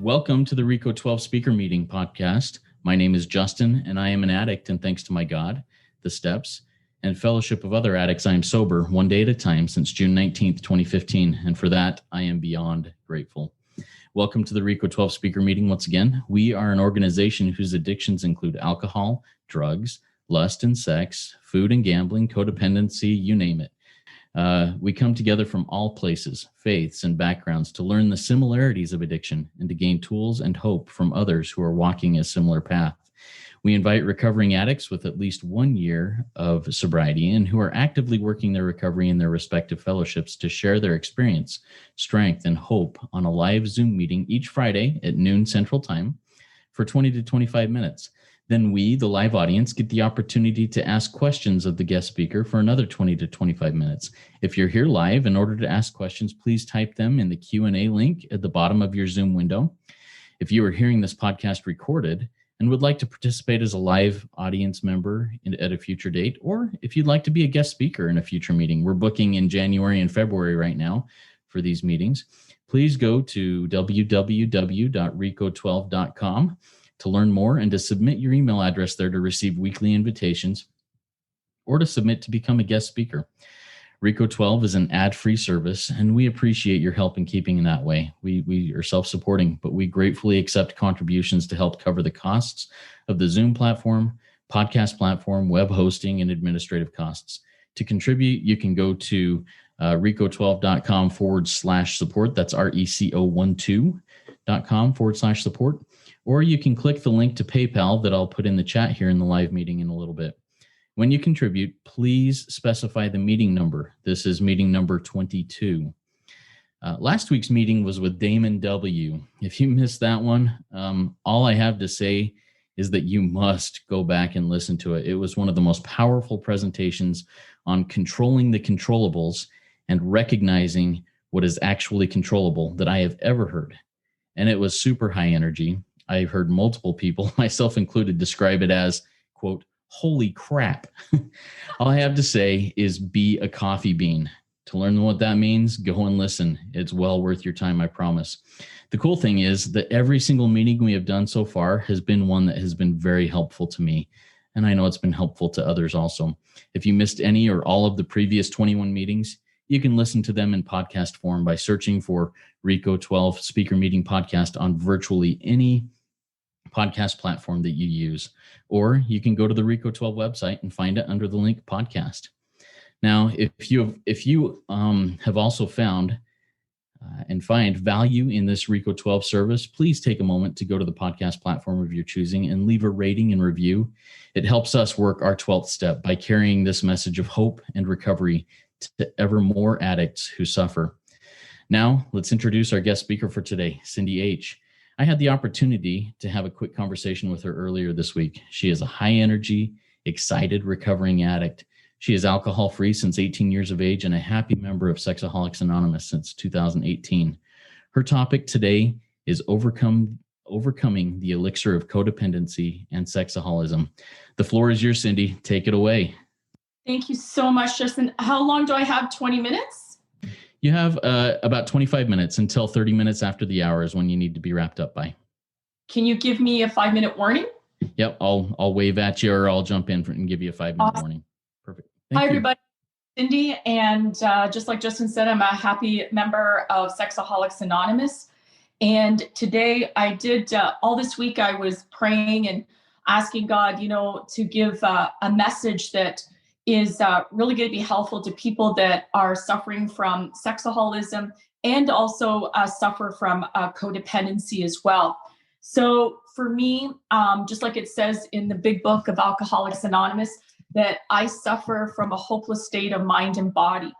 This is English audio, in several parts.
Welcome to the RICO 12 Speaker Meeting podcast. My name is Justin, and I am an addict, and thanks to my God, the steps, and fellowship of other addicts, I am sober one day at a time since June 19th, 2015, and for that, I am beyond grateful. Welcome to the RICO 12 Speaker Meeting once again. We are an organization whose addictions include alcohol, drugs, lust and sex, food and gambling, codependency, you name it. We come together from all places, faiths, and backgrounds to learn the similarities of addiction and to gain tools and hope from others who are walking a similar path. We invite recovering addicts with at least 1 year of sobriety and who are actively working their recovery in their respective fellowships to share their experience, strength, and hope on a live Zoom meeting each Friday at noon Central Time for 20 to 25 minutes. Then we, the live audience, get the opportunity to ask questions of the guest speaker for another 20 to 25 minutes. If you're here live, in order to ask questions, please type them in the Q&A link at the bottom of your Zoom window. If you are hearing this podcast recorded and would like to participate as a live audience member at a future date, or if you'd like to be a guest speaker in a future meeting, we're booking in January and February right now for these meetings. Please go to www.rico12.com to learn more and to submit your email address there to receive weekly invitations or to submit to become a guest speaker. RICO 12 is an ad-free service, and we appreciate your help in keeping in that way. We are self-supporting, but we gratefully accept contributions to help cover the costs of the Zoom platform, podcast platform, web hosting, and administrative costs. To contribute, you can go to rico12.com/support. That's RECO12.com/support. Or you can click the link to PayPal that I'll put in the chat here in the live meeting in a little bit. When you contribute, please specify the meeting number. This is meeting number 22. Last week's meeting was with Damon W. If you missed that one, all I have to say is that you must go back and listen to it. It was one of the most powerful presentations on controlling the controllables and recognizing what is actually controllable that I have ever heard. And it was super high energy. I've heard multiple people, myself included, describe it as, quote, holy crap. All I have to say is be a coffee bean. To learn what that means, go and listen. It's well worth your time, I promise. The cool thing is that every single meeting we have done so far has been one that has been very helpful to me. And I know it's been helpful to others also. If you missed any or all of the previous 21 meetings, you can listen to them in podcast form by searching for RICO 12 Speaker Meeting Podcast on virtually any podcast platform that you use, or you can go to the RICO 12 website and find it under the link podcast. Now, if you have also found and find value in this RICO 12 service, please take a moment to go to the podcast platform of your choosing and leave a rating and review. It helps us work our 12th step by carrying this message of hope and recovery to ever more addicts who suffer. Now, let's introduce our guest speaker for today, Cindy H. I had the opportunity to have a quick conversation with her earlier this week. She is a high-energy, excited, recovering addict. She is alcohol-free since 18 years of age and a happy member of Sexaholics Anonymous since 2018. Her topic today is overcoming the Elixir of Co-dependency and Sexaholism. The floor is yours, Cindy. Take it away. Thank you so much, Justin. How long do I have? 20 minutes? You have about 25 minutes until 30 minutes after the hour is when you need to be wrapped up by. Can you give me a 5-minute warning? Yep, I'll wave at you or I'll jump in and give you a 5-minute warning. Perfect. Hi, everybody. Cindy, and just like Justin said, I'm a happy member of Sexaholics Anonymous. And today I did, all this week I was praying and asking God, to give a message that is really going to be helpful to people that are suffering from sexaholism and also suffer from codependency as well. So for me, just like it says in the big book of Alcoholics Anonymous, that I suffer from a hopeless state of mind and body.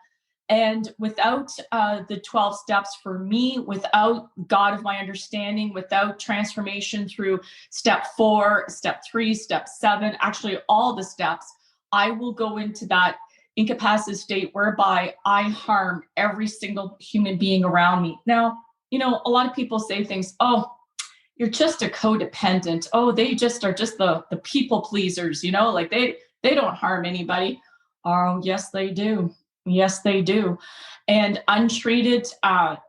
And without the 12 steps for me, without God of my understanding, without transformation through step 4, step 3, step 7, actually all the steps, I will go into that incapacitated state whereby I harm every single human being around me. Now, a lot of people say things, oh, you're just a codependent. Oh, they just are just the people pleasers, like they don't harm anybody. Oh, yes, they do. Yes, they do. And untreated,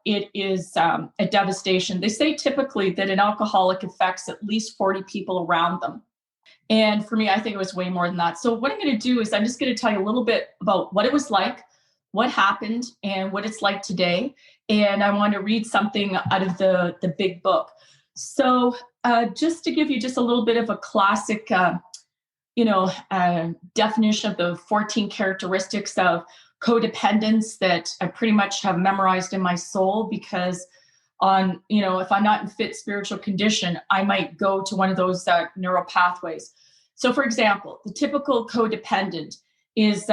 it is a devastation. They say typically that an alcoholic affects at least 40 people around them. And for me, I think it was way more than that. So what I'm going to do is I'm just going to tell you a little bit about what it was like, what happened, and what it's like today. And I want to read something out of the big book. So just to give you just a little bit of a classic, definition of the 14 characteristics of codependence that I pretty much have memorized in my soul, because if I'm not in fit spiritual condition, I might go to one of those neural pathways. So for example, the typical codependent is,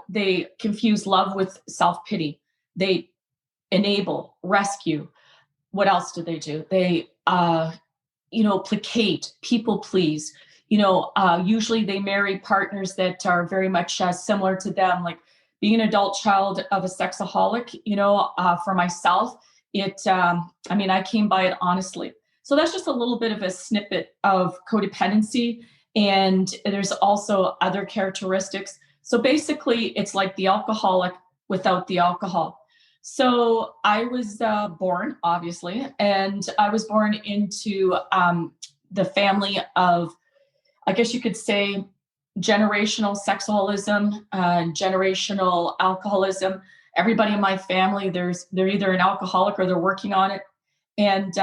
they confuse love with self-pity. They enable, rescue. What else do they do? They, placate, people please. Usually they marry partners that are very much similar to them. Like being an adult child of a sexaholic, for myself, I came by it honestly. So that's just a little bit of a snippet of codependency. And there's also other characteristics. So basically it's like the alcoholic without the alcohol. So I was born, obviously, and I was born into the family of, I guess you could say, generational sexaholism, generational alcoholism. Everybody in my family, they're either an alcoholic or they're working on it. And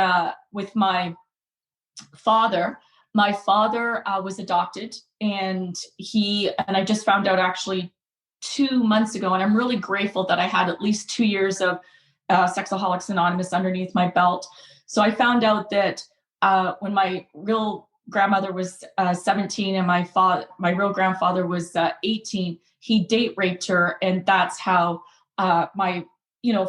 with my father was adopted, and I just found out actually 2 months ago, and I'm really grateful that I had at least 2 years of Sexaholics Anonymous underneath my belt. So I found out that when my real grandmother was 17 and my real grandfather was 18, he date raped her, and that's how my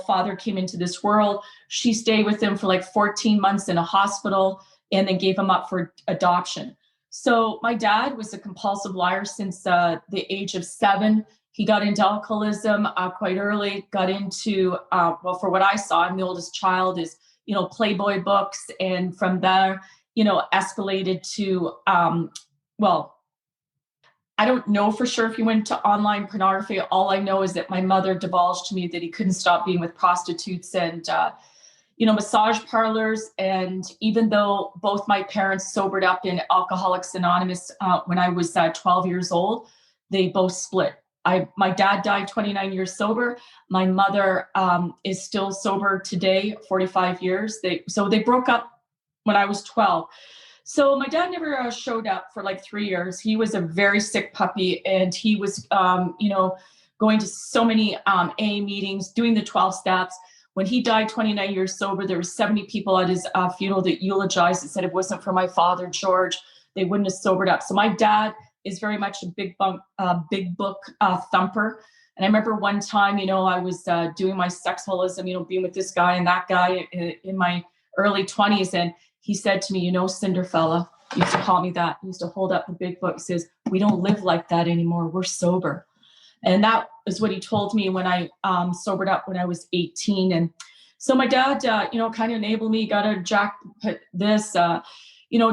father came into this world. She stayed with him for like 14 months in a hospital and then gave him up for adoption. So my dad was a compulsive liar since the age of 7. He got into alcoholism quite early, got into, for what I saw, I'm the oldest child, is, Playboy books. And from there, escalated to, I don't know for sure if he went to online pornography. All I know is that my mother divulged to me that he couldn't stop being with prostitutes and, massage parlors. And even though both my parents sobered up in Alcoholics Anonymous when I was 12 years old, they both split. My dad died 29 years sober. My mother is still sober today, 45 years. So they broke up when I was 12. So my dad never showed up for like 3 years. He was a very sick puppy, and he was, going to so many AA meetings, doing the 12 steps. When he died 29 years sober, there were 70 people at his funeral that eulogized and said it wasn't for my father, George, they wouldn't have sobered up. So my dad is very much a big book thumper. And I remember one time, I was doing my sexaholism, being with this guy and that guy in my early 20s. And he said to me, Cinderfella, he used to call me that. He used to hold up the big book. He says, we don't live like that anymore. We're sober. And that is what he told me when I sobered up when I was 18. And so my dad, kind of enabled me, got a jackpot this,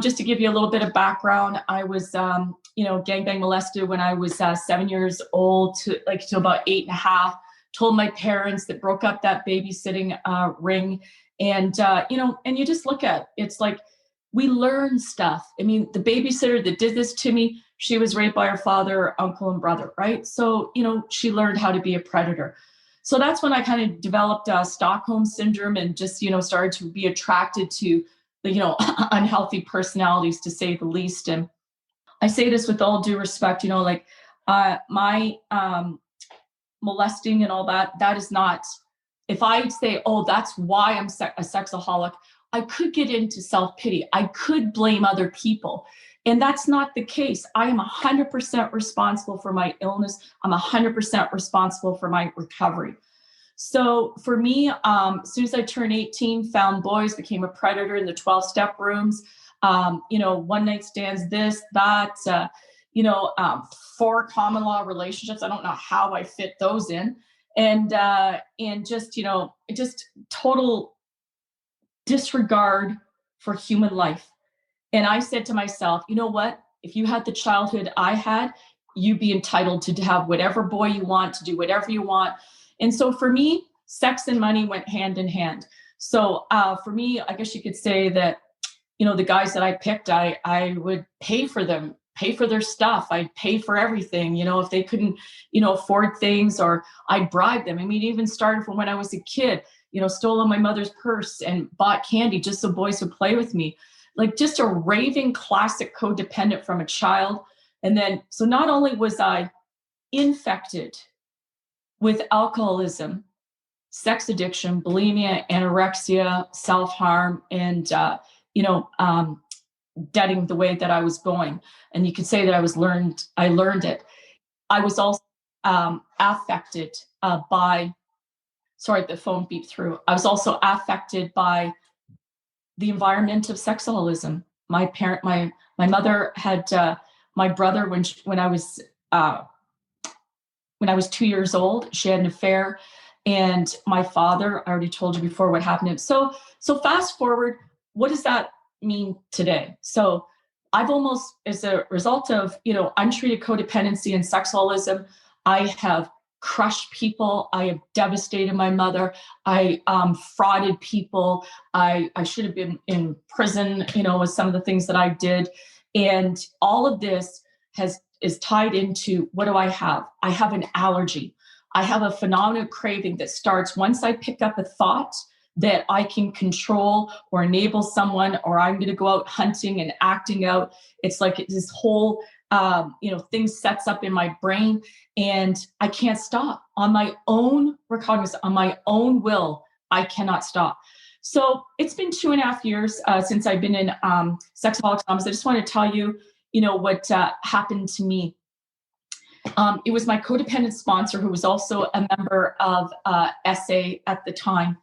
just to give you a little bit of background. I was, gangbang molested when I was 7 years old to about 8.5, told my parents, that broke up that babysitting ring. And, and you just look at it, it's like, we learn stuff. I mean, the babysitter that did this to me, she was raped by her father, uncle, and brother, right? So, she learned how to be a predator. So that's when I kind of developed Stockholm syndrome and just, started to be attracted to the, unhealthy personalities, to say the least. And I say this with all due respect, my molesting and all that is not, if I say, oh, that's why I'm a sexaholic, I could get into self-pity. I could blame other people. And that's not the case. I am 100% responsible for my illness. I'm 100% responsible for my recovery. So for me, as soon as I turned 18, found boys, became a predator in the 12-step rooms, one night stands, this, that, 4 common law relationships. I don't know how I fit those in. And just, just total disregard for human life. And I said to myself, you know what? If you had the childhood I had, you'd be entitled to have whatever boy you want, to do whatever you want. And so for me, sex and money went hand in hand. So for me, I guess you could say that, the guys that I picked, I would pay for them, pay for their stuff. I'd pay for everything, if they couldn't, afford things, or I'd bribe them. I mean, it even started from when I was a kid, stole my mother's purse and bought candy just so boys would play with me. Like just a raving classic codependent from a child. And then, so not only was I infected with alcoholism, sex addiction, bulimia, anorexia, self-harm, and, deading the way that I was going. And you could say that I learned it. I was also affected by, sorry, the phone beeped through. I was also affected by the environment of sexaholism. My mother had my brother when I was 2 years old. She had an affair, and my father, I already told you before what happened to him. So fast forward, what does that mean today? So I've almost, as a result of untreated codependency and sexaholism, I have crushed people. I have devastated my mother. I frauded people. I should have been in prison, with some of the things that I did. And all of this is tied into, what do I have? I have an allergy. I have a phenomenal craving that starts once I pick up a thought that I can control or enable someone, or I'm going to go out hunting and acting out. It's like this whole, thing sets up in my brain, and I can't stop on my own recognizance, on my own will. I cannot stop. So it's been 2.5 years since I've been in Sexaholics Anonymous. I just want to tell you, what happened to me. It was my codependent sponsor, who was also a member of SA at the time.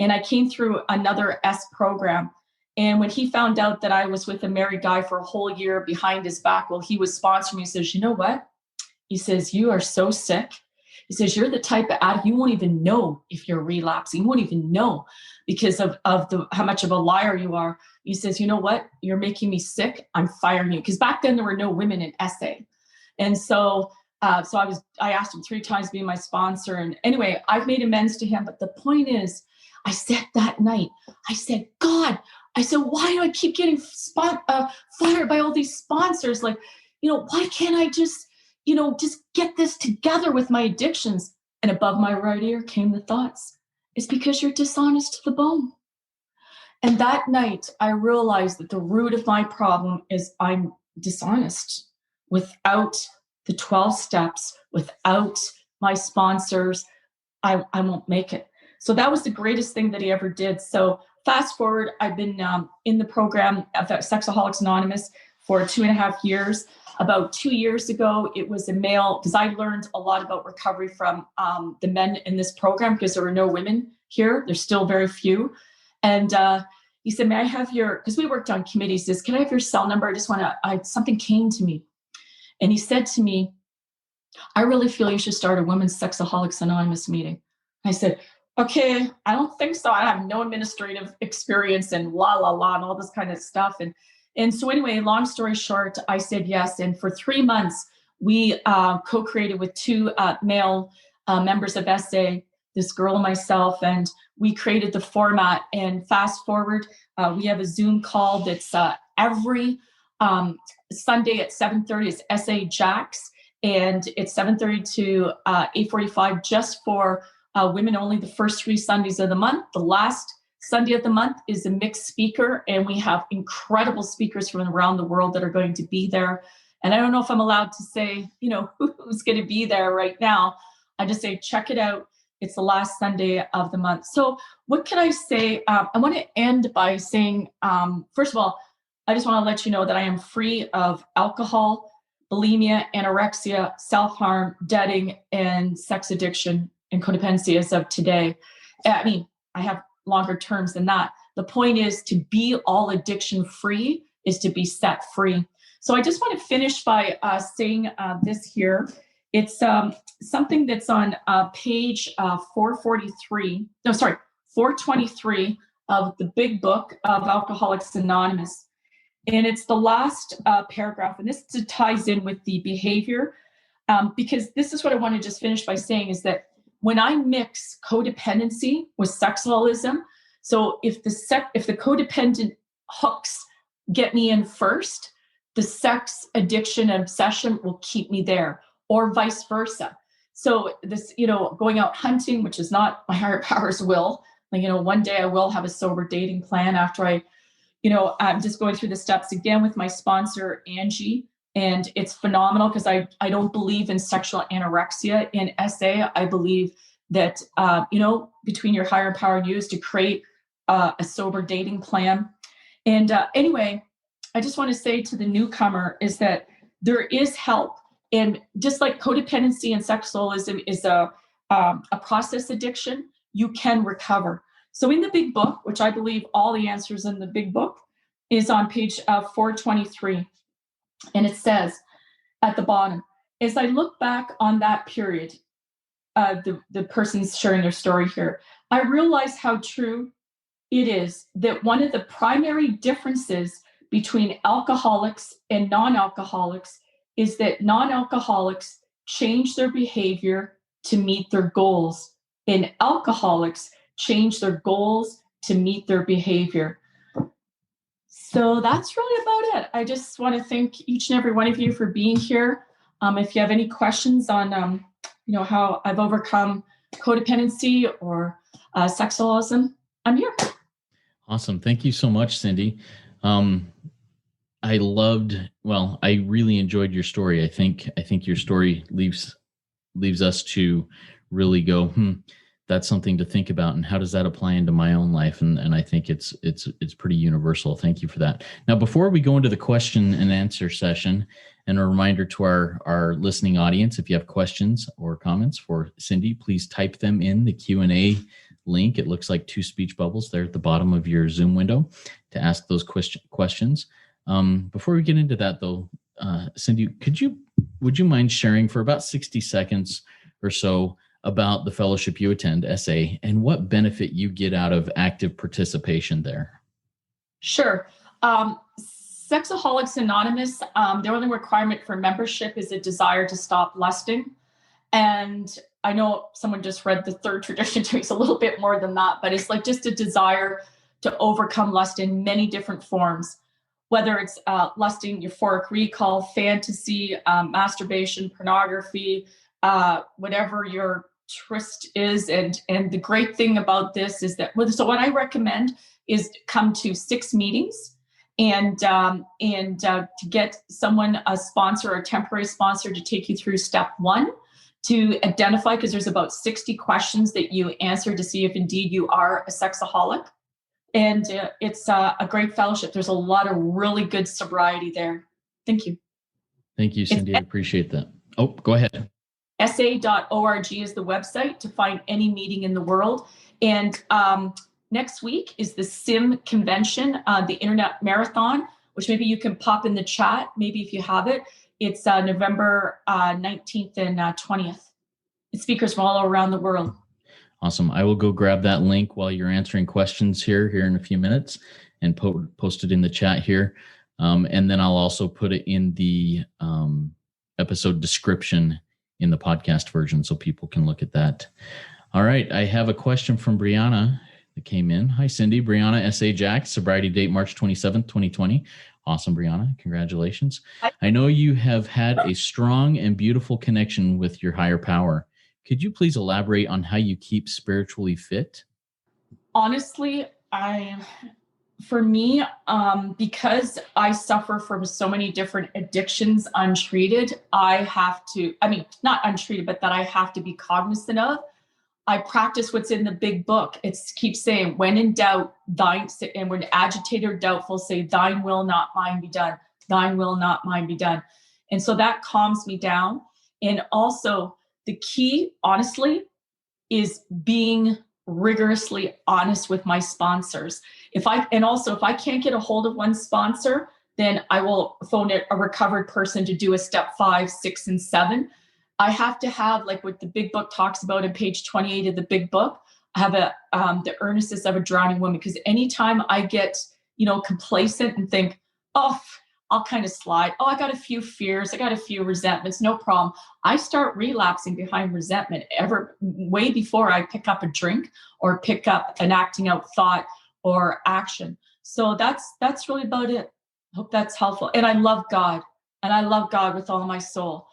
And I came through another S program. And when he found out that I was with a married guy for a whole year behind his back while he was sponsoring me, he says, you know what? He says, you are so sick. He says, you're the type of addict, you won't even know if you're relapsing. You won't even know because of how much of a liar you are. He says, you know what? You're making me sick. I'm firing you. Because back then there were no women in SA. And so I asked him 3 times to be my sponsor. And anyway, I've made amends to him. But the point is, I said that night, I said, God, why do I keep getting fired by all these sponsors? Like, why can't I just get this together with my addictions? And above my right ear came the thoughts, it's because you're dishonest to the bone. And that night, I realized that the root of my problem is I'm dishonest. Without the 12 steps, without my sponsors, I won't make it. So that was the greatest thing that he ever did. So fast forward, I've been in the program of Sexaholics Anonymous for 2.5 years. About 2 years ago, it was a male, because I learned a lot about recovery from the men in this program, because there were no women here. There's still very few. And he said, may I have because we worked on committees, he says, can I have your cell number? I just want to, something came to me. And he said to me, I really feel you should start a Women's Sexaholics Anonymous meeting. I said, okay, I don't think so. I have no administrative experience and and all this kind of stuff. And so anyway, long story short, I said yes. And for 3 months, we co-created with 2 male members of SA, this girl and myself, and we created the format. And fast forward, we have a Zoom call that's every Sunday at 7:30. It's SA Jacks, and it's 7:30 to 8:45 just for women only, the first 3 Sundays of the month. The last Sunday of the month is a mixed speaker, and we have incredible speakers from around the world that are going to be there. And I don't know if I'm allowed to say, who's going to be there right now. I just say, check it out. It's the last Sunday of the month. So what can I say? I want to end by saying, first of all, I just want to let you know that I am free of alcohol, bulimia, anorexia, self-harm, deading, and sex addiction and codependency as of today. I mean, I have longer terms than that. The point is, to be all addiction free is to be set free. So I just want to finish by saying this here. It's something that's on page 423 of the big book of Alcoholics Anonymous. And it's the last paragraph. And this ties in with the behavior, because this is what I want to just finish by saying is that when I mix codependency with sexaholism, so if the codependent hooks get me in first, the sex addiction and obsession will keep me there, or vice versa. So this, going out hunting, which is not my higher power's will. Like, one day I will have a sober dating plan after I'm just going through the steps again with my sponsor, Angie. And it's phenomenal because I don't believe in sexual anorexia in SA. I believe that, between your higher power and you is to create a sober dating plan. And anyway, I just want to say to the newcomer is that there is help. And just like codependency and sexaholism is a process addiction, you can recover. So in the big book, which I believe all the answers in the big book is on page 423. And it says at the bottom, as I look back on that period, the person's sharing their story here, I realize how true it is that one of the primary differences between alcoholics and non-alcoholics is that non-alcoholics change their behavior to meet their goals, and alcoholics change their goals to meet their behavior. So that's really about it. I just want to thank each and every one of you for being here. If you have any questions on, how I've overcome codependency or sexaholism, I'm here. Awesome. Thank you so much, Cindy. I really enjoyed your story. I think your story leaves us to really go, that's something to think about. And how does that apply into my own life? And I think it's pretty universal. Thank you for that. Now, before we go into the question and answer session, and a reminder to our listening audience, if you have questions or comments for Cindy, please type them in the Q&A link. It looks like 2 speech bubbles there at the bottom of your Zoom window to ask those questions. Before we get into that though, Cindy, would you mind sharing for about 60 seconds or so about the fellowship you attend, SA, and what benefit you get out of active participation there? Sure. Sexaholics Anonymous, the only requirement for membership is a desire to stop lusting. And I know someone just read the third tradition to me, it's a little bit more than that, but it's like just a desire to overcome lust in many different forms, whether it's lusting, euphoric recall, fantasy, masturbation, pornography, whatever your tryst is. And the great thing about this is that, so what I recommend is come to 6 meetings and to get someone, a sponsor or a temporary sponsor, to take you through step 1 to identify, because there's about 60 questions that you answer to see if indeed you are a sexaholic. And it's a great fellowship. There's a lot of really good sobriety there. Thank you. Thank you, Cindy. I appreciate that. Oh, go ahead. sa.org is the website to find any meeting in the world. And next week is the SIM convention, the Internet Marathon, which maybe you can pop in the chat, maybe if you have it. It's November 19th and 20th. It's speakers from all around the world. Awesome. I will go grab that link while you're answering questions here in a few minutes and post it in the chat here. And then I'll also put it in the episode description in the podcast version so people can look at that. All right. I have a question from Brianna that came in. Hi, Cindy. Brianna S.A. Jack, sobriety date March 27th, 2020. Awesome, Brianna. Congratulations. I know you have had a strong and beautiful connection with your higher power. Could you please elaborate on how you keep spiritually fit? Honestly, for me, because I suffer from so many different addictions untreated, not untreated, but that I have to be cognizant of. I practice what's in the big book. It keeps saying, when in doubt, and when agitated or doubtful, say, thine will, not mine, be done. Thine will, not mine, be done. And so that calms me down. And also the key, honestly, is being rigorously honest with my sponsors. If I can't get a hold of one sponsor, then I will phone a recovered person to do a step 5, 6, and 7. I have to have, like what the big book talks about in page 28 of the big book, I have the earnestness of a drowning woman. Because anytime I get, complacent and think, oh, I'll kind of slide. Oh, I got a few fears. I got a few resentments. No problem. I start relapsing behind resentment way before I pick up a drink or pick up an acting out thought or action. So that's really about it. Hope that's helpful. And I love God. And I love God with all my soul.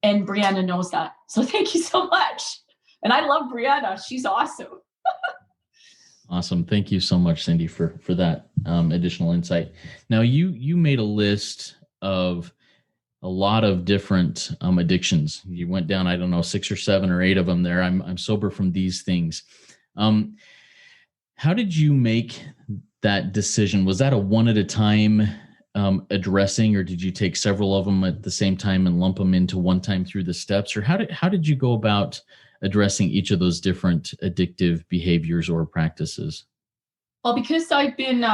And Brianna knows that. So thank you so much. And I love Brianna. She's awesome. Awesome. Thank you so much, Cindy, for that additional insight. Now, you made a list of a lot of different addictions. You went down, I don't know, 6 or 7 or 8 of them there. I'm sober from these things. How did you make that decision? Was that a one at a time addressing, or did you take several of them at the same time and lump them into one time through the steps? Or how did you go about addressing each of those different addictive behaviors or practices? Well, because I've been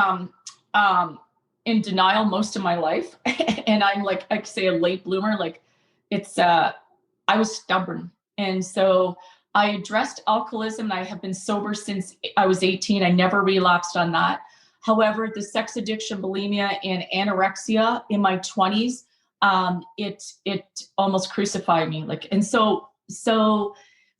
in denial most of my life, and I'm like I say a late bloomer. Like I was stubborn, and so I addressed alcoholism. And I have been sober since I was 18. I never relapsed on that. However, the sex addiction, bulimia, and anorexia in my 20s, it almost crucified me. And so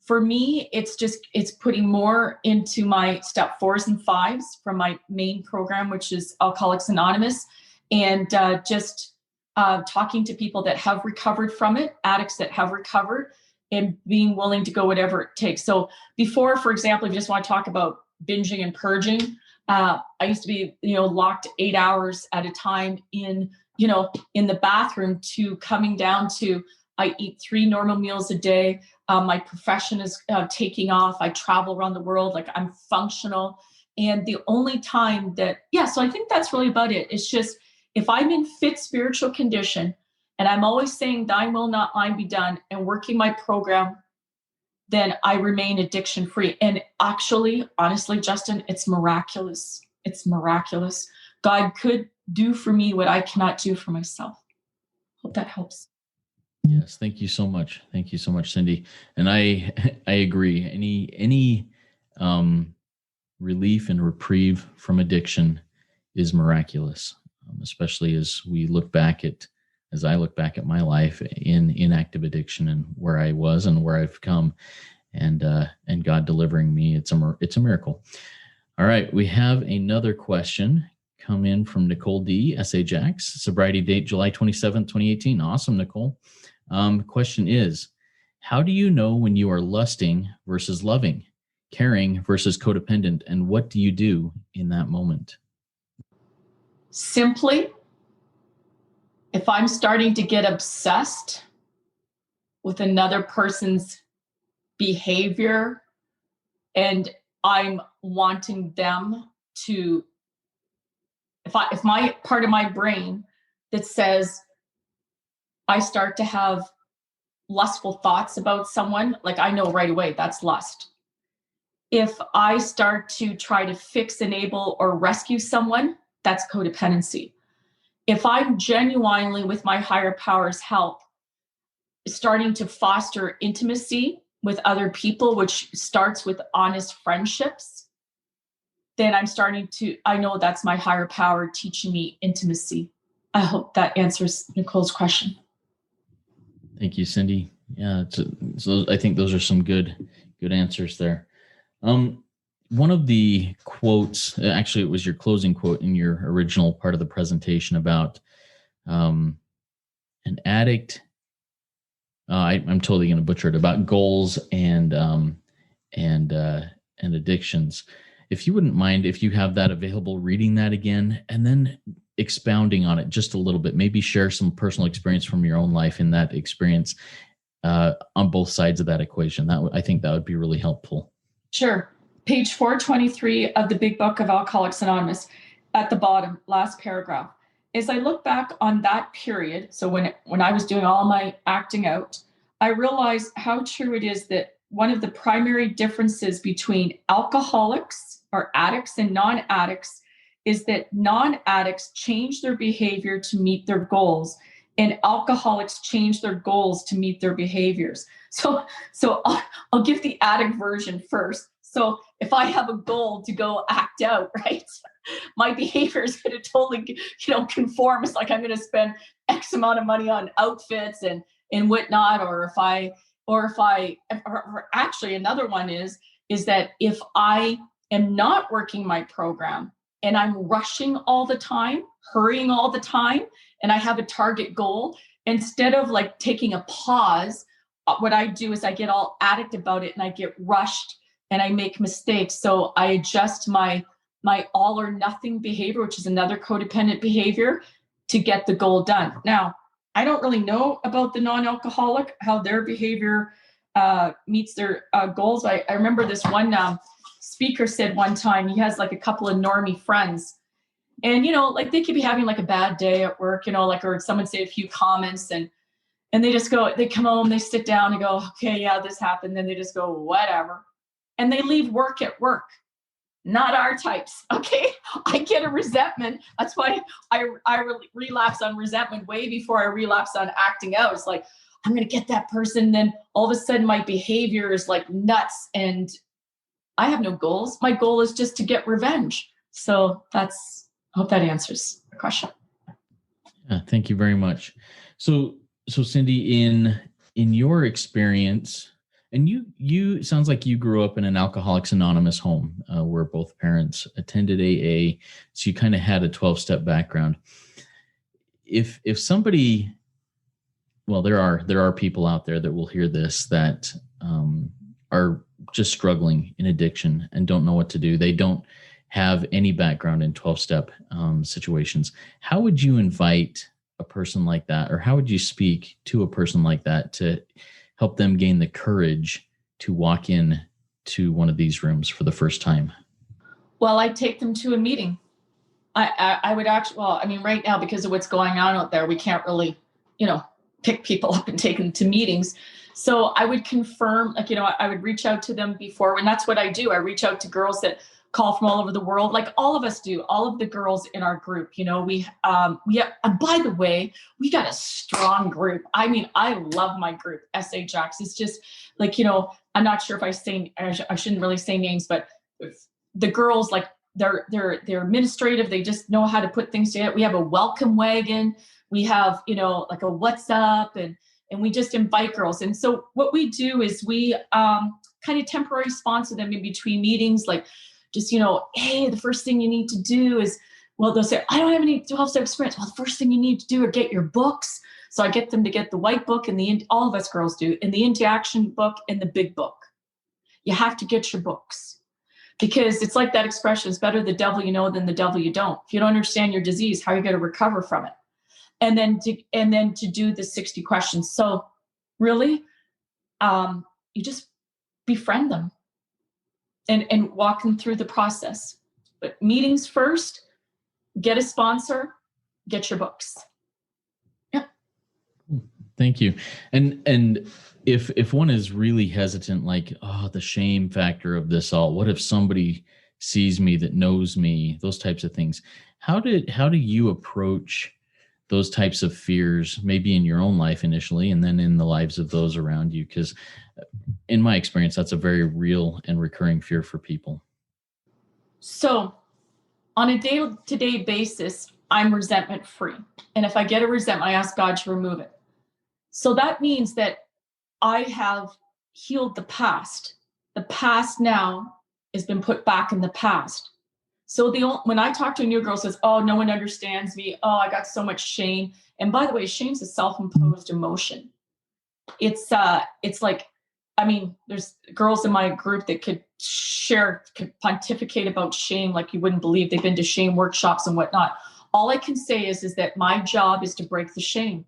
for me, it's putting more into my step 4s and 5s from my main program, which is Alcoholics Anonymous, and just talking to people that have recovered from it, addicts that have recovered, and being willing to go whatever it takes. So before, for example, if you just want to talk about binging and purging, I used to be, locked 8 hours at a time in the bathroom, to coming down to I eat 3 normal meals a day. My profession is taking off. I travel around the world. Like, I'm functional. And the only time so I think that's really about it. It's just, if I'm in fit spiritual condition and I'm always saying, thine will not mine be done, and working my program, then I remain addiction free. And actually, honestly, Justin, it's miraculous. It's miraculous. God could do for me what I cannot do for myself. Hope that helps. Yes, thank you so much. Thank you so much, Cindy. And I agree. Any relief and reprieve from addiction is miraculous, especially as I look back at my life in inactive addiction and where I was and where I've come, and God delivering me. It's a miracle. All right, we have another question come in from Nicole D. S.A. Jax, sobriety date July 27th, 2018. Awesome, Nicole. Question is, how do you know when you are lusting versus loving, caring versus codependent, and what do you do in that moment? Simply, if I'm starting to get obsessed with another person's behavior and I'm wanting them to, if my part of my brain that says I start to have lustful thoughts about someone, like, I know right away that's lust. If I start to try to fix, enable, or rescue someone, that's codependency. If I'm genuinely, with my higher power's help, starting to foster intimacy with other people, which starts with honest friendships, then I know that's my higher power teaching me intimacy. I hope that answers Nicole's question. Thank you, Cindy. Yeah, so I think those are some good answers there. One of the quotes, actually, it was your closing quote in your original part of the presentation about an addict. I'm totally going to butcher it, about goals and addictions. If you wouldn't mind, if you have that available, reading that again and then expounding on it just a little bit, maybe share some personal experience from your own life in that experience on both sides of that equation. I think that would be really helpful. Sure. Page 423 of the Big Book of Alcoholics Anonymous, at the bottom, last paragraph. As I look back on that period, so when I was doing all my acting out, I realized how true it is that one of the primary differences between alcoholics or addicts and non-addicts is that non-addicts change their behavior to meet their goals, and alcoholics change their goals to meet their behaviors. So I'll give the addict version first. So if I have a goal to go act out, right, my behavior is going to totally, conform. It's like I'm going to spend X amount of money on outfits and whatnot. Or actually another one is that if I am not working my program and I'm rushing all the time, hurrying all the time, and I have a target goal, instead of like taking a pause, what I do is I get all addict about it and I get rushed and I make mistakes. So I adjust my all or nothing behavior, which is another codependent behavior, to get the goal done. Now, I don't really know about the non-alcoholic, how their behavior meets their goals. I remember this one speaker said one time, he has like a couple of normie friends, and like they could be having like a bad day at work, or someone say a few comments, and they come home, they sit down and go, okay, yeah, this happened. Then they just go, whatever. And they leave work at work. Not our types. Okay. I get a resentment. That's why I relapse on resentment way before I relapse on acting out. It's like, I'm going to get that person. Then all of a sudden my behavior is like nuts and I have no goals. My goal is just to get revenge. So I hope that answers the question. Yeah, thank you very much. So Cindy, in your experience, and you sounds like you grew up in an Alcoholics Anonymous home where both parents attended AA, so you kind of had a 12-step background. If somebody, well, there are people out there that will hear this that are just struggling in addiction and don't know what to do. They don't have any background in 12-step situations. How would you invite a person like that, or how would you speak to a person like that to help them gain the courage to walk in to one of these rooms for the first time? Well, I take them to a meeting. I would actually, right now, because of what's going on out there, we can't really, pick people up and take them to meetings. So I would confirm, I would reach out to them before, and that's what I do. I reach out to girls that call from all over the world, like all of us do, all of the girls in our group. We have, and by the way, we got a strong group. I mean, I love my group, SA Jacks. It's just like, I'm not sure if I shouldn't really say names, but the girls, like they're administrative. They just know how to put things together. We have a welcome wagon. We have, like a what's up, and we just invite girls. And so what we do is we kind of temporary sponsor them in between meetings, like, just, hey, the first thing you need to do is, well, they'll say, I don't have any 12-step experience. Well, the first thing you need to do are get your books. So I get them to get the white book, and all of us girls do, and the Into Action book and the big book. You have to get your books, because it's like that expression, it's better the devil you know than the devil you don't. If you don't understand your disease, how are you going to recover from it? And then to do the 60 questions. So really, you just befriend them. And walk them through the process. But meetings first, get a sponsor, get your books. Yeah. Thank you. And if one is really hesitant, like, the shame factor of this all, what if somebody sees me that knows me, those types of things. How do you approach those types of fears, maybe in your own life initially, and then in the lives of those around you? Because in my experience, that's a very real and recurring fear for people. So on a day-to-day basis, I'm resentment free. And if I get a resentment, I ask God to remove it. So that means that I have healed the past. The past now has been put back in the past. So when I talk to a new girl says, oh, no one understands me. Oh, I got so much shame. And by the way, shame's a self-imposed emotion. It's like, there's girls in my group that could pontificate about shame like you wouldn't believe. They've been to shame workshops and whatnot. All I can say is that my job is to break the shame.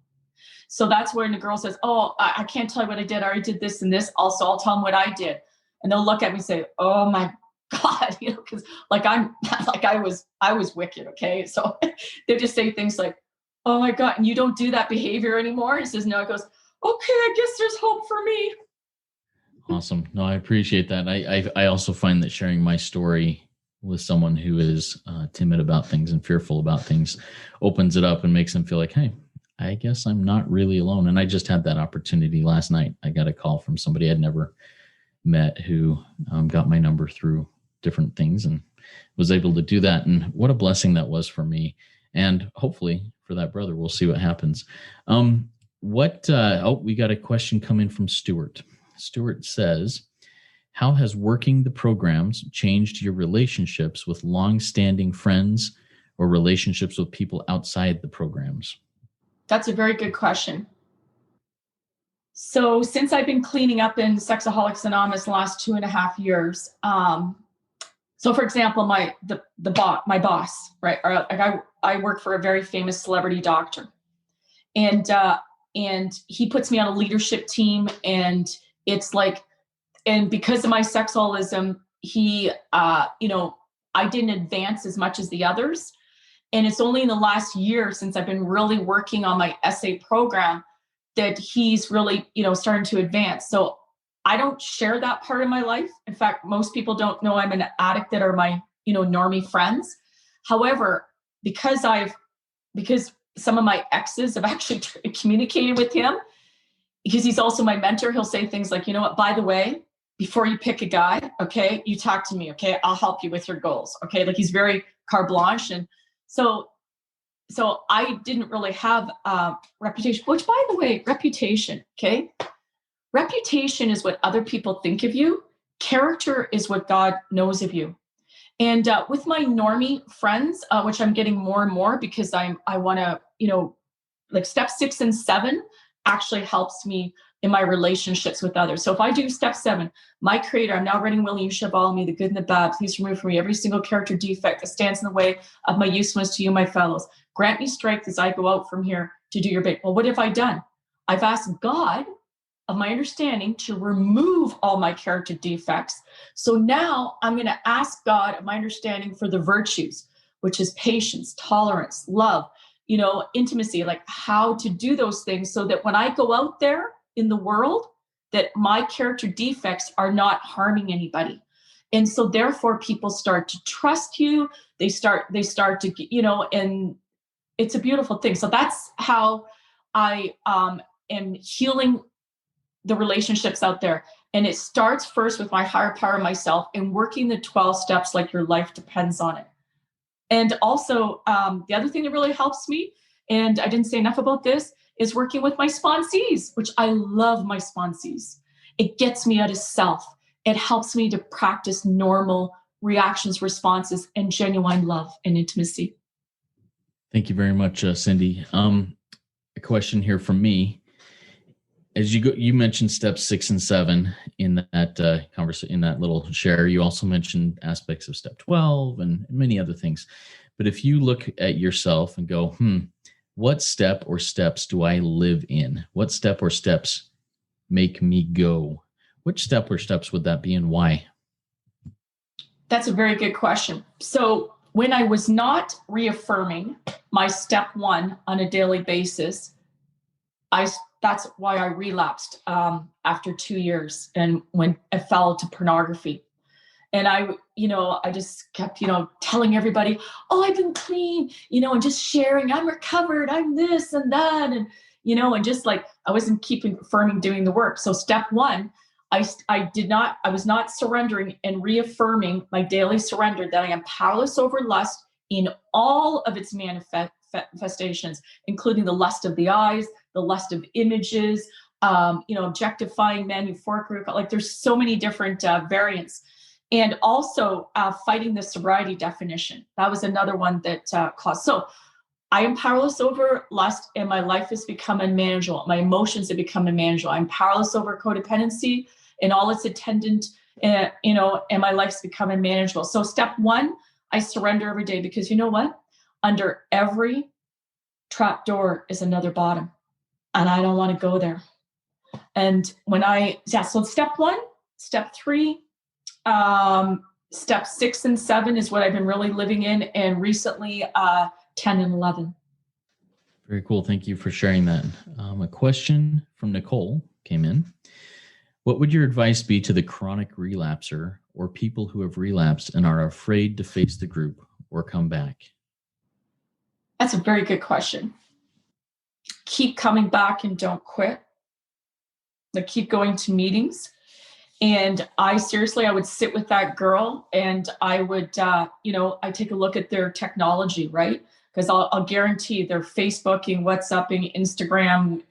So that's when the girl says, oh, I can't tell you what I did. I already did this and this. Also, I'll tell them what I did. And they'll look at me and say, oh my God, because I was wicked. Okay. So they just say things like, oh my God, and you don't do that behavior anymore. He says, no. It goes, okay, I guess there's hope for me. Awesome. No, I appreciate that. I also find that sharing my story with someone who is timid about things and fearful about things opens it up and makes them feel like, hey, I guess I'm not really alone. And I just had that opportunity last night. I got a call from somebody I'd never met who got my number through different things and was able to do that. And what a blessing that was for me. And hopefully for that brother. We'll see what happens. We got a question coming from Stuart. Stuart says, how has working the programs changed your relationships with long-standing friends or relationships with people outside the programs? That's a very good question. So since I've been cleaning up in Sexaholics Anonymous the last 2.5 years, so for example, my boss, right? I work for a very famous celebrity doctor, and he puts me on a leadership team, and it's like, and because of my sexaholism, he, I didn't advance as much as the others. And it's only in the last year since I've been really working on my SA program that he's really, starting to advance. So I don't share that part of my life. In fact, most people don't know I'm an addict that are my, normie friends. However, because some of my exes have actually communicated with him, because he's also my mentor, he'll say things like, you know what, by the way, before you pick a guy, okay, you talk to me, okay, I'll help you with your goals, okay? Like he's very carte blanche. And so I didn't really have a reputation, which by the way, reputation, okay? Reputation is what other people think of you. Character is what God knows of you. And with my normie friends, which I'm getting more and more because I want to, like step 6 and 7 actually helps me in my relationships with others. So if I do step 7, my creator, I'm now ready and willing, you shall follow me, the good and the bad. Please remove from me every single character defect that stands in the way of my usefulness to you, my fellows. Grant me strength as I go out from here to do your bit. Well, what have I done? I've asked God of my understanding to remove all my character defects. So now I'm going to ask God of my understanding for the virtues, which is patience, tolerance, love, intimacy, like how to do those things so that when I go out there in the world, that my character defects are not harming anybody. And so therefore people start to trust you. They start to, and it's a beautiful thing. So that's how I am healing the relationships out there. And it starts first with my higher power myself and working the 12 steps like your life depends on it. And also the other thing that really helps me, and I didn't say enough about this, is working with my sponsees, which I love my sponsees. It gets me out of self. It helps me to practice normal reactions, responses, and genuine love and intimacy. Thank you very much, Cindy. A question here from me. As you mentioned steps 6 and 7 in that conversation, in that little share. You also mentioned aspects of step 12 and many other things. But if you look at yourself and go, what step or steps do I live in? What step or steps make me go? Which step or steps would that be and why? That's a very good question. So when I was not reaffirming my step 1 on a daily basis, that's why I relapsed after 2 years and when I fell to pornography. And I just kept, telling everybody, oh, I've been clean, and just sharing, I'm recovered, I'm this and that. And, and just like, I wasn't keeping affirming, doing the work. So step 1, I was not surrendering and reaffirming my daily surrender that I am powerless over lust in all of its manifestations, including the lust of the eyes, the lust of images, objectifying men, euphoric, like there's so many different variants. And also fighting the sobriety definition. That was another one that caused. So I am powerless over lust and my life has become unmanageable. My emotions have become unmanageable. I'm powerless over codependency and all its attendant, and my life's become unmanageable. So step 1, I surrender every day because you know what? Under every trap door is another bottom. And I don't want to go there. And so step 1, step 3, step 6 and 7 is what I've been really living in. And recently 10 and 11. Very cool. Thank you for sharing that. A question from Nicole came in. What would your advice be to the chronic relapser or people who have relapsed and are afraid to face the group or come back? That's a very good question. Keep coming back and don't quit. Like keep going to meetings And I would sit with that girl and I would, I take a look at their technology, right? Because I'll guarantee they're Facebooking, WhatsApping, Instagram,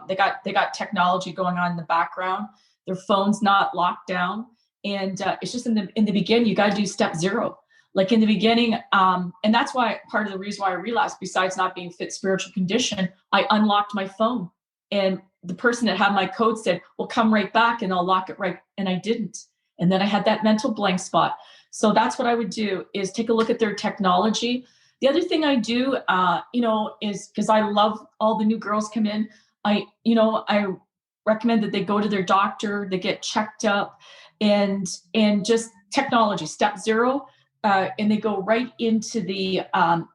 they got technology going on in the background. Their phone's not locked down. And it's just in the beginning, you got to do step 0. Like in the beginning, and that's why part of the reason why I relapsed, besides not being fit spiritual condition, I unlocked my phone. And the person that had my code said, well, come right back and I'll lock it right. And I didn't. And then I had that mental blank spot. So that's what I would do, is take a look at their technology. The other thing I do, is because I love all the new girls come in, I recommend that they go to their doctor, they get checked up, and just technology, step 0. And they go right into the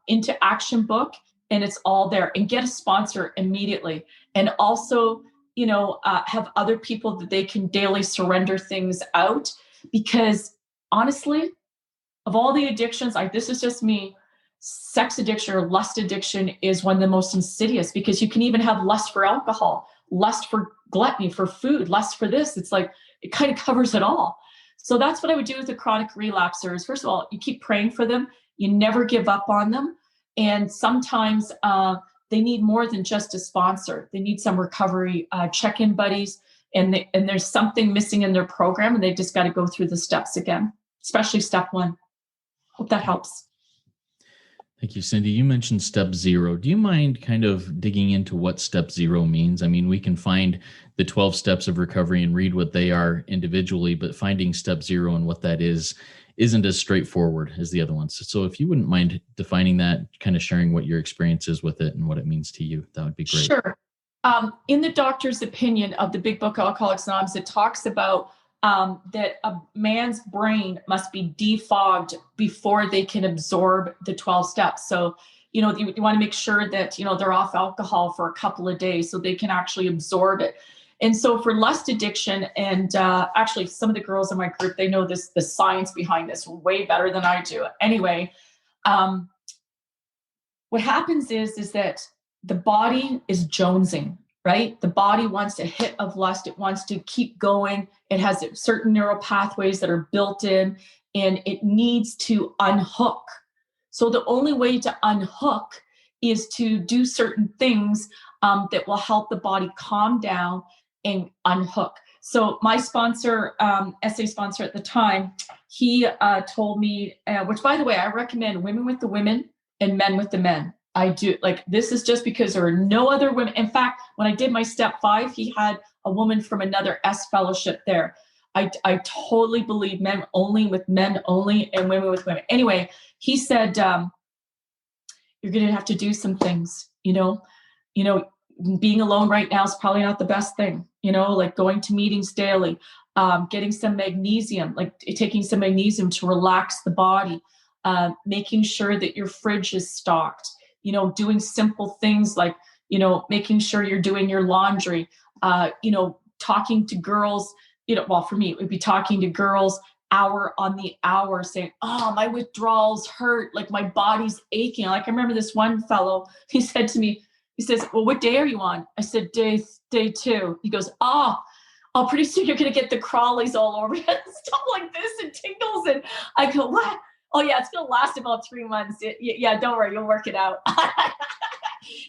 into action book, and it's all there. And get a sponsor immediately, and also have other people that they can daily surrender things out. Because honestly, of all the addictions, this is just me, sex addiction or lust addiction is one of the most insidious, because you can even have lust for alcohol, lust for gluttony, for food, lust for this. It's like it kind of covers it all. So that's what I would do with the chronic relapsers. First of all, you keep praying for them. You never give up on them. And sometimes they need more than just a sponsor. They need some recovery check-in buddies, and there's something missing in their program, and they just got to go through the steps again, especially step 1. Hope that helps. Thank you, Cindy. You mentioned step 0. Do you mind kind of digging into what step 0 means? I mean, we can find the 12 steps of recovery and read what they are individually, but finding step 0 and what that is isn't as straightforward as the other ones. So if you wouldn't mind defining that, kind of sharing what your experience is with it and what it means to you, that would be great. Sure. In the doctor's opinion of the big book, Alcoholics Anonymous, it talks about that a man's brain must be defogged before they can absorb the 12 steps. So, you want to make sure that, they're off alcohol for a couple of days so they can actually absorb it. And so for lust addiction, and actually some of the girls in my group, they know the science behind this way better than I do. Anyway, what happens is that the body is jonesing, right? The body wants a hit of lust. It wants to keep going. It has certain neural pathways that are built in, and it needs to unhook. So the only way to unhook is to do certain things that will help the body calm down and unhook. So my sponsor, SA sponsor at the time, he told me, which by the way, I recommend women with the women and men with the men. I do, this is just because there are no other women. In fact, when I did my step 5, he had a woman from another S fellowship there. I totally believe men only with men only and women with women. Anyway, he said, you're going to have to do some things, being alone right now is probably not the best thing, like going to meetings daily, getting some magnesium, like taking some magnesium to relax the body, making sure that your fridge is stocked, doing simple things like, making sure you're doing your laundry, talking to girls, well, for me, it would be talking to girls hour on the hour saying, oh, my withdrawals hurt. Like my body's aching. Like I remember this one fellow, he said to me, he says, well, what day are you on? I said, day 2. He goes, oh, pretty soon you're going to get the crawlies all over you and stuff like this and tingles. And I go, what? Oh yeah, it's going to last about 3 months. Yeah, don't worry, you'll work it out.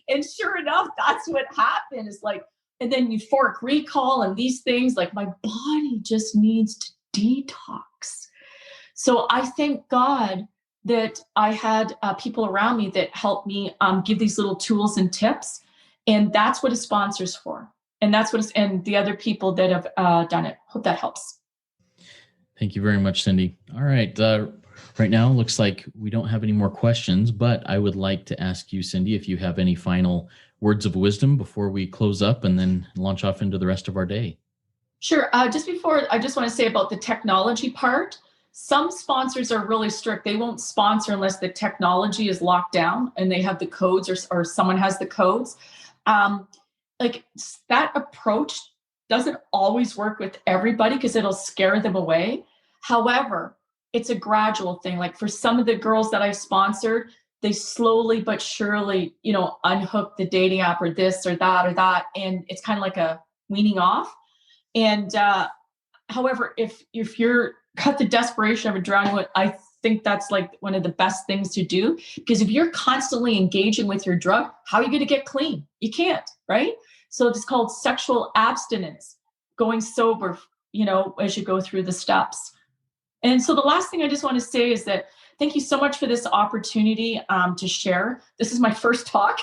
And sure enough, that's what happened. It's like, and then euphoric recall and these things, like my body just needs to detox. So I thank God that I had people around me that helped me give these little tools and tips. And that's what a sponsor's for. And that's what and the other people that have done it. Hope that helps. Thank you very much, Cindy. All right. Right now, looks like we don't have any more questions, but I would like to ask you, Cindy, if you have any final words of wisdom before we close up and then launch off into the rest of our day. Sure. Just before, I just want to say about the technology part. Some sponsors are really strict. They won't sponsor unless the technology is locked down and they have the codes or someone has the codes. Like that approach doesn't always work with everybody because it'll scare them away. However, it's a gradual thing. Like for some of the girls that I've sponsored, they slowly but surely, unhook the dating app or this or that. And it's kind of like a weaning off. And However, if you're got the desperation of a drowning, I think that's like one of the best things to do, because if you're constantly engaging with your drug, how are you going to get clean? You can't, right? So it's called sexual abstinence, going sober, as you go through the steps. And so the last thing I just want to say is that thank you so much for this opportunity to share. This is my first talk.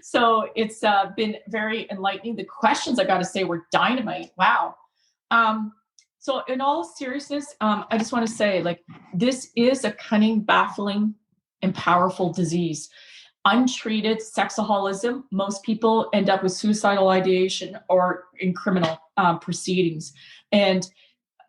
So it's been very enlightening. The questions, I got to say, were dynamite. Wow. So in all seriousness, I just want to say, like, this is a cunning, baffling, and powerful disease. Untreated sexaholism, most people end up with suicidal ideation or in criminal proceedings. And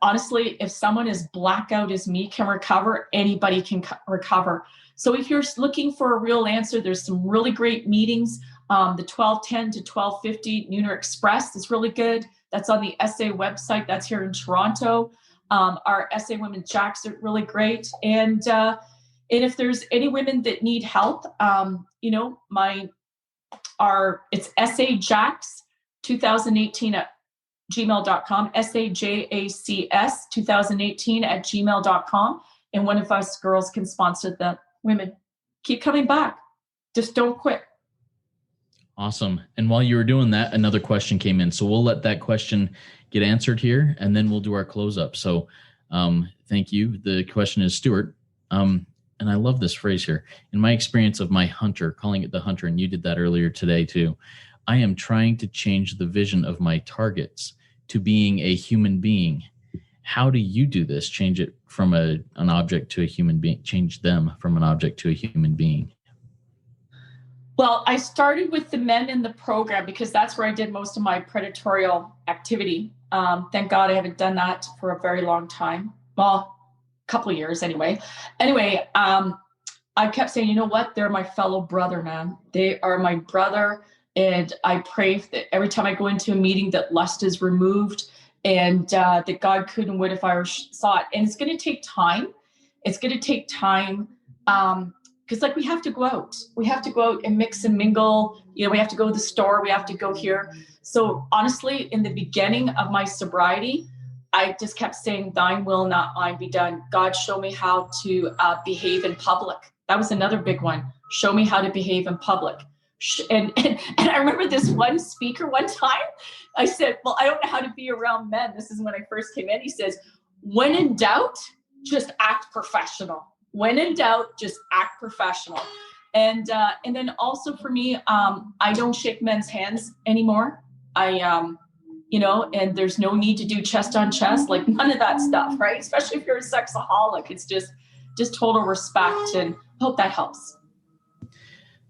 honestly, if someone as blackout as me can recover, anybody can recover. So if you're looking for a real answer, there's some really great meetings. The 12:10 to 12:50 Nooner Express is really good. That's on the SA website. That's here in Toronto. Our SA Women Jacks are really great. And if there's any women that need help, it's SA Jacks 2018 at gmail.com, SAJACS 2018 at gmail.com. And one of us girls can sponsor the women. Keep coming back. Just don't quit. Awesome. And while you were doing that, another question came in. So we'll let that question get answered here, and then we'll do our close up. So thank you. The question is, Stuart, and I love this phrase here. In my experience of my hunter, calling it the hunter, and you did that earlier today too, I am trying to change the vision of my targets to being a human being. How do you do this? Change it from an object to a human being, change them from an object to a human being. Well, I started with the men in the program because that's where I did most of my predatorial activity. Thank God I haven't done that for a very long time. Well, a couple of years anyway. Anyway, I kept saying, you know what? They're my fellow brother, man. They are my brother. And I pray that every time I go into a meeting that lust is removed, and that God could and would if I saw it. And it's going to take time. It's going to take time. Because we have to go out. We have to go out and mix and mingle. We have to go to the store. We have to go here. So honestly, in the beginning of my sobriety, I just kept saying, thine will, not mine, be done. God, show me how to behave in public. That was another big one. Show me how to behave in public. And I remember this one speaker one time, I said, well, I don't know how to be around men. This is when I first came in. He says, when in doubt, just act professional. When in doubt, just act professional. And then also for me, I don't shake men's hands anymore. And there's no need to do chest on chest, like none of that stuff, right? Especially if you're a sexaholic, it's just total respect, and hope that helps.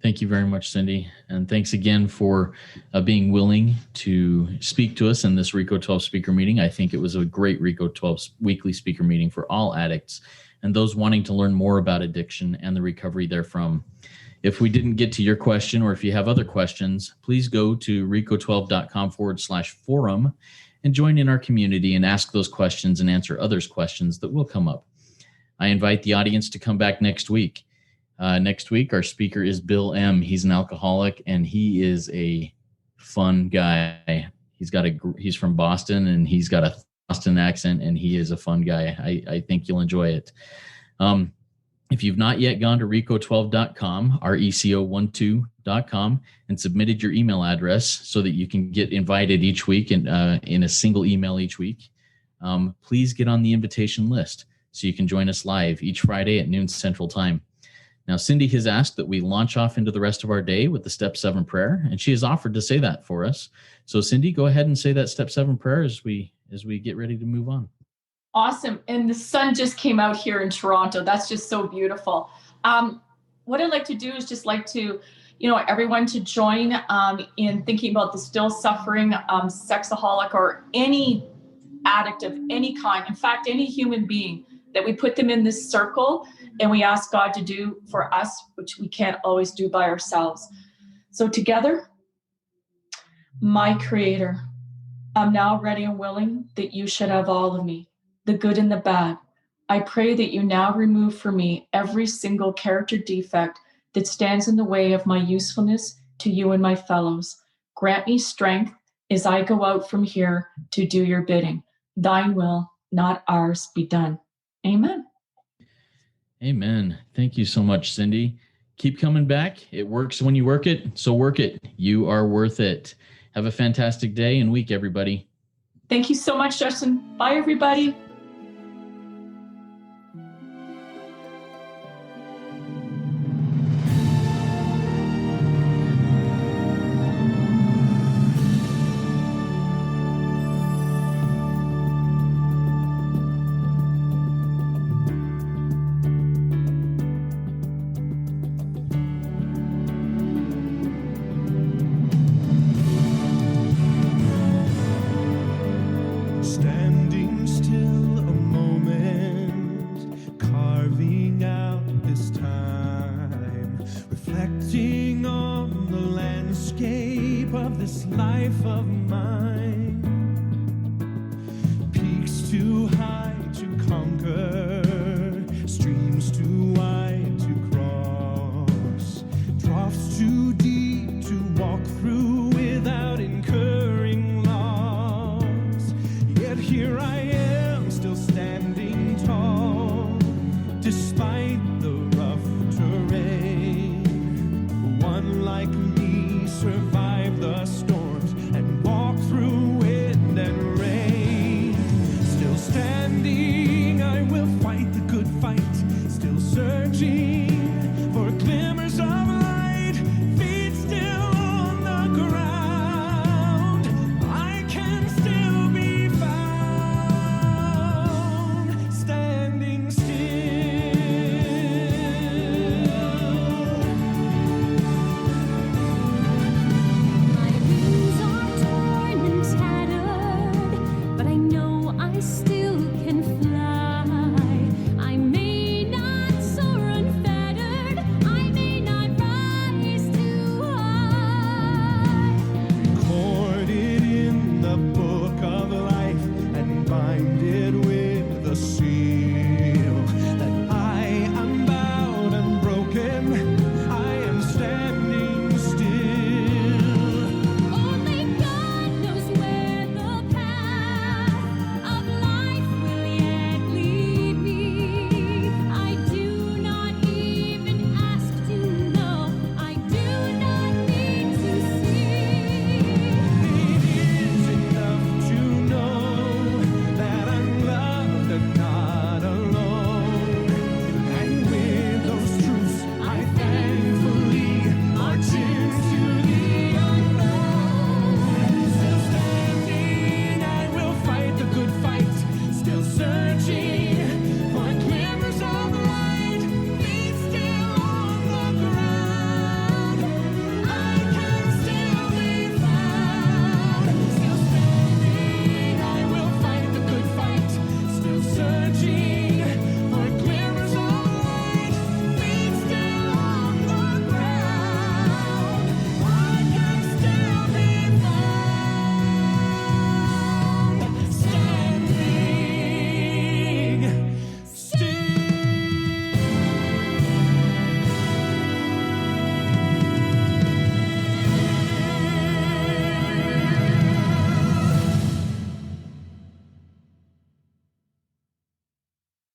Thank you very much, Cindy. And thanks again for being willing to speak to us in this RICO 12 speaker meeting. I think it was a great RICO 12 weekly speaker meeting for all addicts and those wanting to learn more about addiction and the recovery therefrom. If we didn't get to your question, or if you have other questions, please go to rico12.com/forum and join in our community and ask those questions and answer others' questions that will come up. I invite the audience to come back next week. Next week, our speaker is Bill M. He's an alcoholic, and he is a fun guy. He's from Boston, and he's got a Boston accent, and he is a fun guy. I think you'll enjoy it. If you've not yet gone to rico12.com, reco12.com, and submitted your email address so that you can get invited each week in a single email each week, please get on the invitation list so you can join us live each Friday at noon Central Time. Now, Cindy has asked that we launch off into the rest of our day with the Step 7 prayer, and she has offered to say that for us. So, Cindy, go ahead and say that Step 7 prayer as we get ready to move on. Awesome. And the sun just came out here in Toronto. That's just so beautiful. What I'd like to do is just like to, everyone to join in thinking about the still suffering sexaholic or any addict of any kind. In fact, any human being, that we put them in this circle and we ask God to do for us, which we can't always do by ourselves. So together, my Creator, I'm now ready and willing that you should have all of me, the good and the bad. I pray that you now remove from me every single character defect that stands in the way of my usefulness to you and my fellows. Grant me strength as I go out from here to do your bidding. thine will, not ours, be done. Amen. Amen. Thank you so much, Cindy. Keep coming back. It works when you work it, so work it. You are worth it. Have a fantastic day and week, everybody. Thank you so much, Justin. Bye, everybody. Standing still a moment, carving out this time, reflecting on the landscape of this life of mine. Peaks too high to conquer, streams too wide to cross, troughs too deep to walk through without incurring loss. Yet here I am, still standing tall, despite the rough terrain. One like me survived the storm.